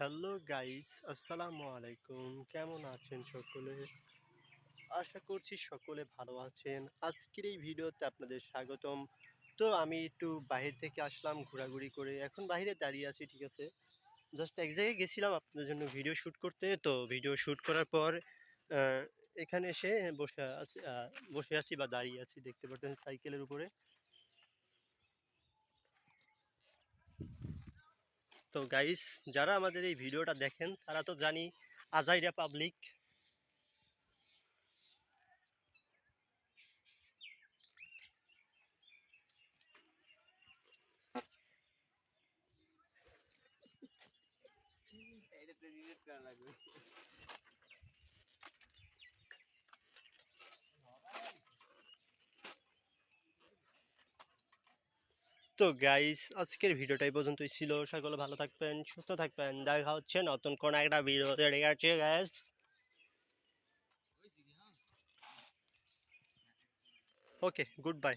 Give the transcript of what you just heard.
Hello guys, আসসালামু আলাইকুম। কেমন আছেন সকলে? আশা করছি সকলে ভালো আছেন। আজকের এই ভিডিওতে আপনাদের স্বাগতম। তো আমি একটু বাহির থেকে আসলাম ঘোরাঘুরি করে। এখন বাইরে দাঁড়িয়ে আছি, ঠিক আছে? জাস্ট এক জায়গায় গেছিলাম আপনাদের জন্য ভিডিও শ্যুট করতে। তো ভিডিও শ্যুট করার পর আ এখানে এসে বসে আছি বা দাঁড়িয়ে আছি, দেখতে পাচ্ছেন সাইকেলের উপরে। তো গাইস, যারা আমাদের এই ভিডিওটা দেখেন তারা তো জানি আজাইরা পাবলিক। তো গাইস, আজকের ভিডিওটা এই পর্যন্তই ছিল। সকলে ভালো থাকবেন, সুস্থ থাকবেন। দেখা হচ্ছে নতুন কোন একটা ভিডিওতে। ঠিক আছে গাইস, ওকে, গুড বাই।